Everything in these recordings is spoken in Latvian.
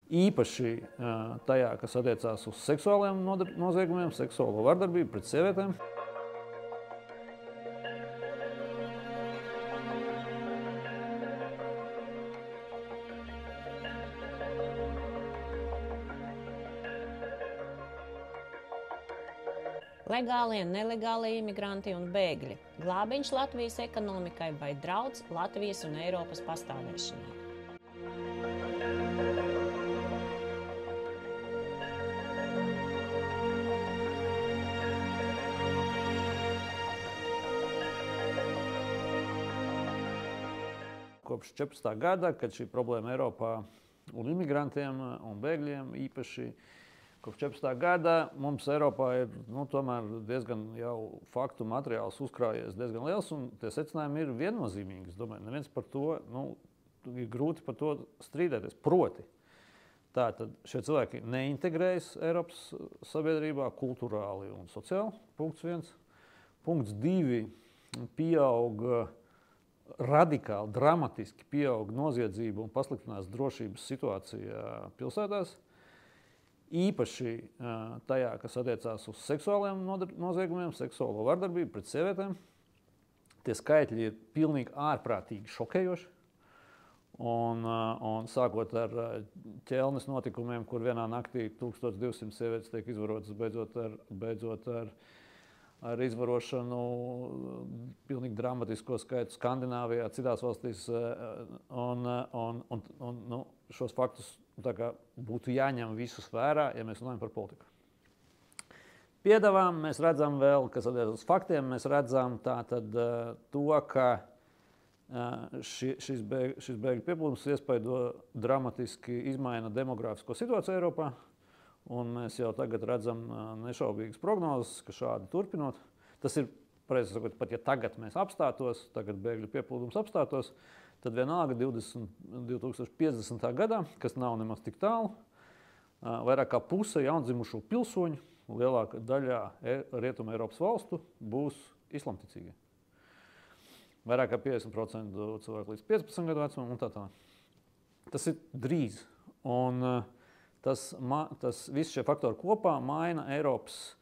Īpaši tajā, kas attiecās uz seksuāliem noziegumiem, seksuālo vardarbību pret sievietēm. Legālie, nelegālie imigranti un bēgļi. Glābiņš Latvijas ekonomikai vai draudz Latvijas un Eiropas pastāvēšanai. Kopš 14. gada, kad šī problēma Eiropā un imigrantiem un bēgļiem īpaši kopš 14. gada mums Eiropā ir tomēr diezgan jau faktu materiāls uzkrājies diezgan liels, un tie secinājumi ir viennozīmīgi. Es domāju, neviens par to, ir grūti par to strīdēties. Proti, tātad šie cilvēki neintegrējas Eiropas sabiedrībā kulturāli un sociāli, punkts 1. Punkts 2, pieauga radikāli, dramatiski pieaug noziedzība un pasliktinās drošības situācija pilsētās. Īpaši tajā, kas attiecās uz seksuāliem noziegumiem, seksuālo vardarbību pret sievietēm. Tie skaitļi ir pilnīgi ārprātīgi šokējoši. Un sākot ar ķelnes notikumiem, kur vienā naktī 1200 sievietes tiek izvarotas, beidzot ar izvarošanu pilnīgi dramatisko skaitu Skandināvijā, citās valstīs. Šos faktus būtu jāņem visus vērā, ja mēs runājam par politiku. Piedāvām mēs redzam vēl, kas attiecas uz faktiem, mēs redzam to, ka šis bēgļu pieplūdums iespaido dramatiski izmaina demogrāfisko situāciju Eiropā. Un mēs jau tagad redzam nešaubīgas prognozes, ka šādi turpinot. Tas ir, pareizi sakot, pat ja tagad mēs apstātos, tagad bēgļu pieplūdums apstātos, tad vienalga 2050. gadā, kas nav nemaz tik tālu, vairāk kā puse jaundzimušo pilsoņu, lielākā daļā Rietuma Eiropas valstu būs islamticīgie. Vairāk kā 50% cilvēku līdz 15 gadu vecumam un tā tālāk. Tas ir drīz. Un tas visi šie faktori kopā maina Eiropas,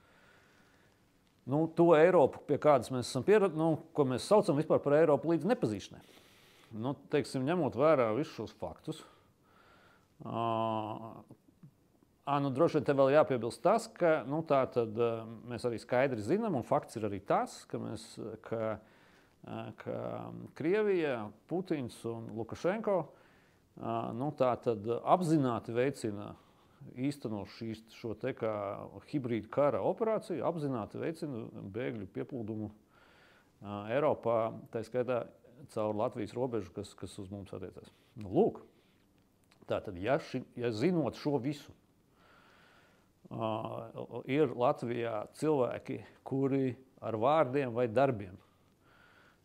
to Eiropu, pie kādas mēs esam pieraduši, ko mēs saucam vispār par Eiropu līdz nepazīšanai. Teiksim, ņemot vērā visus šos faktus, droši vien te vēl jāpiebilst tas, ka mēs arī skaidri zinām, un fakts ir arī tas, ka Krievija, Putins un Lukašenko apzināti veicina īstenot šo te kā hibrīdu kara operāciju, apzināti veicina bēgļu pieplūdumu Eiropā, tā skaitā caur Latvijas robežu, kas uz mums attiecas. Lūk, tātad, ja zinot šo visu, ir Latvijā cilvēki, kuri ar vārdiem vai darbiem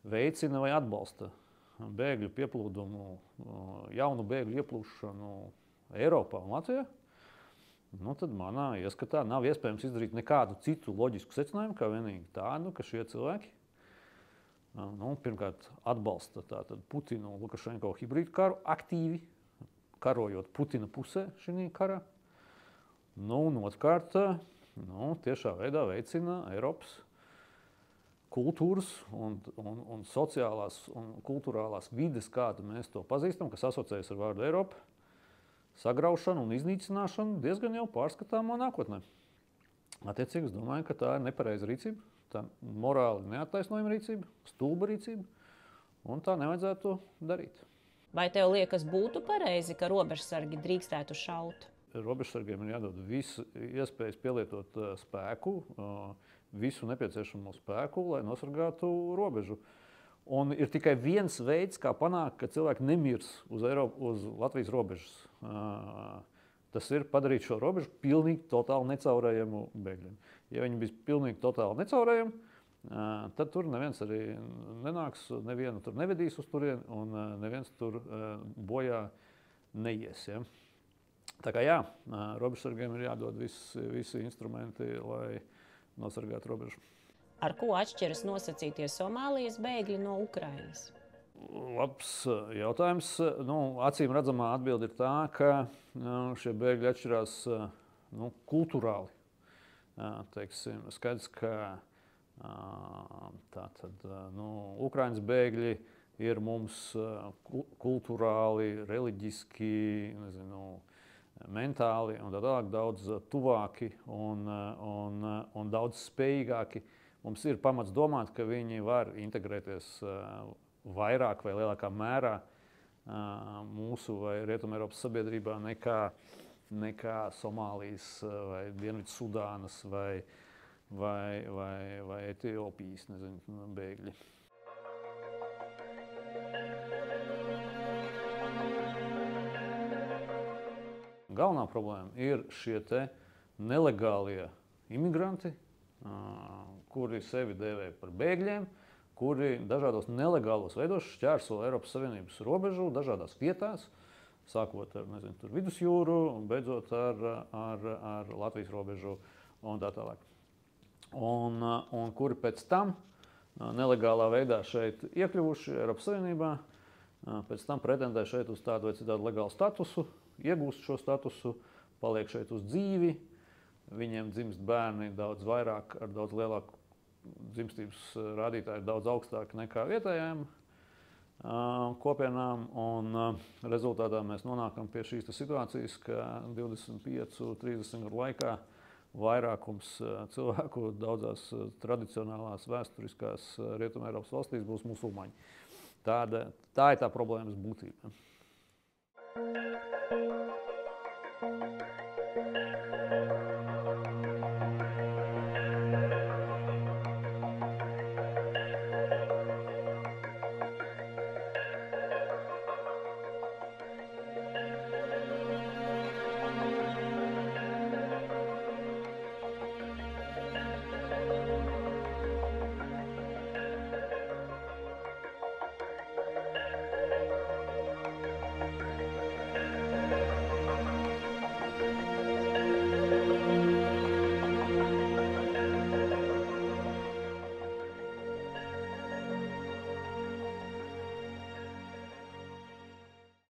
veicina vai atbalsta bēgļu pieplūdumu, jaunu bēgļu ieplūšanu Eiropā un Latvijā, tad manā ieskatā nav iespējams izdarīt nekādu citu loģisku secinājumu, kā vienīgi tādu, ka šie cilvēki pirmkārt atbalsta Putinu un Lukašenko hibrīdu karu aktīvi, karojot Putina pusē šī karā. Un otrkārt, tiešā veidā veicina Eiropas kultūras un sociālās un kulturālās vides, kādu mēs to pazīstam, kas asociējas ar vārdu Eiropa, sagraušanu un iznīcināšanu diezgan jau pārskatāmā nākotnē. Attiecīgi, es domāju, ka tā ir nepareiza rīcība, tā morāli neattaisnojama rīcība, stulba rīcība, un tā nevajadzētu darīt. Vai tev liekas būtu pareizi, ka robežsargi drīkstētu šaut? Robežsargiem ir jādod visu iespējas pielietot spēku, visu nepieciešamo spēku, lai nosargātu robežu. Un ir tikai viens veids, kā panākt, ka cilvēki nemirs uz Latvijas robežas. Tas ir padarīt šo robežu pilnīgi totāli necaurējamu bēgļiem. Ja viņi bija pilnīgi totāli necaurējami, tad tur neviens arī nenāks, nevienu tur nevedīs uz turieni un neviens tur bojā neies. Ja? Tā kā jā, robežsargiem ir jādod visi instrumenti, lai nosargātu robežu. Ar ko atšķiras nosacītie Somālijas bēgļi no Ukrainas? Labs jautājums. Acīm redzamā atbilde ir tā, ka šie bēgļi atšķirās kultūrāli. Teiksim, skaidrs, ka Ukrainas bēgļi ir mums kultūrāli, reliģiski, mentāli un tā tālāk daudz tuvāki un daudz spējīgāki. Mums ir pamats domāt, ka viņi var integrēties vairāk vai lielākā mērā mūsu vai Rietumeiropas sabiedrībā nekā Somālijas vai Dienvidsudānas vai Etiopijas bēgļi. Galvenā problēma ir šie nelegālie imigranti, kuri sevi dēvē par bēgļiem, kuri dažādos nelegālos veidos šķērso Eiropas Savienības robežu dažādās vietās, sākot ar vidusjūru un beidzot ar Latvijas robežu un tā tālāk. Un kuri pēc tam nelegālā veidā šeit iekļuvuši Eiropas Savienībā, pēc tam pretendē šeit uz tādu vai citādu legālu statusu, iegūst šo statusu, paliek šeit uz dzīvi, viņiem dzimst bērni daudz vairāk, ar daudz lielāku dzimstības rādītāju, daudz augstāk nekā vietējām kopienām, un rezultātā mēs nonākam pie šīs situācijas, ka 25-30 gadu laikā vairākums cilvēku daudzās tradicionālās vēsturiskās Rietumeiropas valstīs būs musulmaņi. Tā ir tā problēmas būtība.